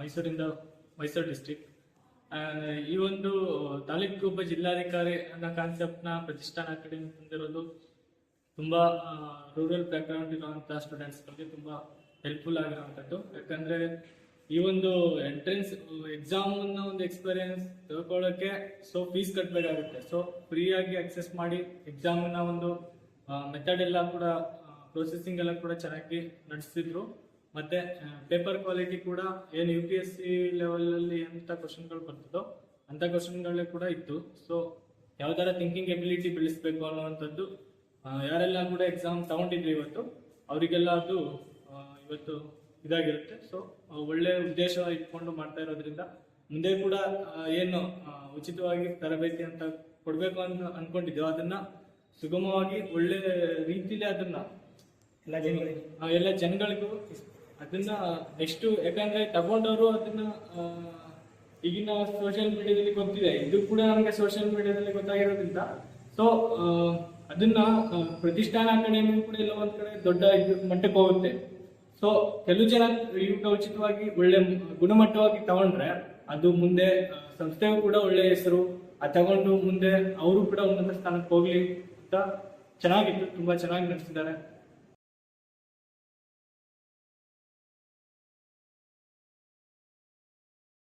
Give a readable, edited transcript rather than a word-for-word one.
Mysuru district. ಈ ಒಂದು ತಾಲೂಕೊಬ್ಬ ಜಿಲ್ಲಾಧಿಕಾರಿ ಅನ್ನೋ ಕಾನ್ಸೆಪ್ಟ್ನ ಪ್ರತಿಷ್ಠಾನ ಅಕಾಡೆಮಿ ತಂದಿರೋದು ತುಂಬಾ ರೂರಲ್ ಬ್ಯಾಕ್ಗ್ರೌಂಡ್ ಇರುವಂತಹ ಸ್ಟೂಡೆಂಟ್ಸ್ಗಳಿಗೆ ತುಂಬಾ ಹೆಲ್ಪ್ಫುಲ್ ಆಗಿರುವಂಥದ್ದು. ಯಾಕಂದ್ರೆ ಈ ಒಂದು ಎಂಟ್ರೆನ್ಸ್ ಎಕ್ಸಾಮ್ ಒಂದು ಎಕ್ಸ್ಪೀರಿಯನ್ಸ್ ತಿಳ್ಕೊಳ್ಳೋಕೆ ಫೀಸ್ ಕಟ್ಟಬೇಕಾಗುತ್ತೆ. ಫ್ರೀ ಆಗಿ ಅಕ್ಸೆಸ್ ಮಾಡಿ ಎಕ್ಸಾಮ್ನ ಒಂದು ಮೆಥಡ್ ಎಲ್ಲ ಕೂಡ ಪ್ರೊಸೆಸಿಂಗ್ ಎಲ್ಲ ಕೂಡ ಚೆನ್ನಾಗಿ ನಡೆಸ್ತಿದ್ರು. ಮತ್ತೆ ಪೇಪರ್ ಕ್ವಾಲಿಟಿ ಕೂಡ ಏನು UPSC ಲೆವೆಲ್ ಅಲ್ಲಿ ಎಂತ ಕ್ವಶನ್ಗಳು ಬರ್ತದೋ ಅಂತ ಕ್ವಶನ್ಗಳೇ ಕೂಡ ಇತ್ತು. ಯಾವ್ದಾರ ಥಿಂಕಿಂಗ್ ಎಬಿಲಿಟಿ ಬೆಳೆಸ್ಬೇಕು ಅನ್ನುವಂಥದ್ದು ಯಾರೆಲ್ಲ ಕೂಡ ಎಕ್ಸಾಮ್ ತಗೊಂಡಿದ್ರು ಇವತ್ತು ಅವರಿಗೆಲ್ಲ ಅದು ಇವತ್ತು ಇದಾಗಿರುತ್ತೆ. ಒಳ್ಳೆ ಉದ್ದೇಶ ಇಟ್ಕೊಂಡು ಮಾಡ್ತಾ ಇರೋದ್ರಿಂದ ಮುಂದೆ ಕೂಡ ಏನು ಉಚಿತವಾಗಿ ತರಬೇತಿ ಅಂತ ಕೊಡ್ಬೇಕು ಅಂತ ಅನ್ಕೊಂಡಿದ್ದೇವೆ ಅದನ್ನ ಸುಗಮವಾಗಿ ಒಳ್ಳೆ ರೀತಿಲಿ ಅದನ್ನ ಎಲ್ಲ ಜನಗಳಿಗೂ ಅದನ್ನ ನೆಕ್ಸ್ಟ್, ಯಾಕಂದ್ರೆ ತಗೊಂಡವರು ಅದನ್ನ ಈಗಿನ ಸೋಷಿಯಲ್ ಮೀಡಿಯಾದಲ್ಲಿ ಗೊತ್ತಿದೆ, ಇದು ಕೂಡ ನಮಗೆ ಸೋಷಿಯಲ್ ಮೀಡಿಯಾದಲ್ಲಿ ಗೊತ್ತಾಗಿರೋದ್ರಿಂದ ಅದನ್ನ ಪ್ರತಿಷ್ಠಾನ ಅಕಾಡೆಮಿ ಕೂಡ ಎಲ್ಲ ಒಂದ್ ಕಡೆ ದೊಡ್ಡ ಮಟ್ಟಕ್ಕೆ ಹೋಗುತ್ತೆ. ಕೆಲವು ಜನ ಈಗ ಉಚಿತವಾಗಿ ಒಳ್ಳೆ ಗುಣಮಟ್ಟವಾಗಿ ತಗೊಂಡ್ರೆ ಅದು ಮುಂದೆ ಸಂಸ್ಥೆಗೂ ಕೂಡ ಒಳ್ಳೆ ಹೆಸರು, ತಗೊಂಡು ಮುಂದೆ ಅವರು ಕೂಡ ಉನ್ನತ ಸ್ಥಾನಕ್ಕೆ ಹೋಗ್ಲಿ ಅಂತ ಚೆನ್ನಾಗಿತ್ತು. ತುಂಬಾ ಚೆನ್ನಾಗಿ ನಡೆಸಿದ್ದಾರೆ.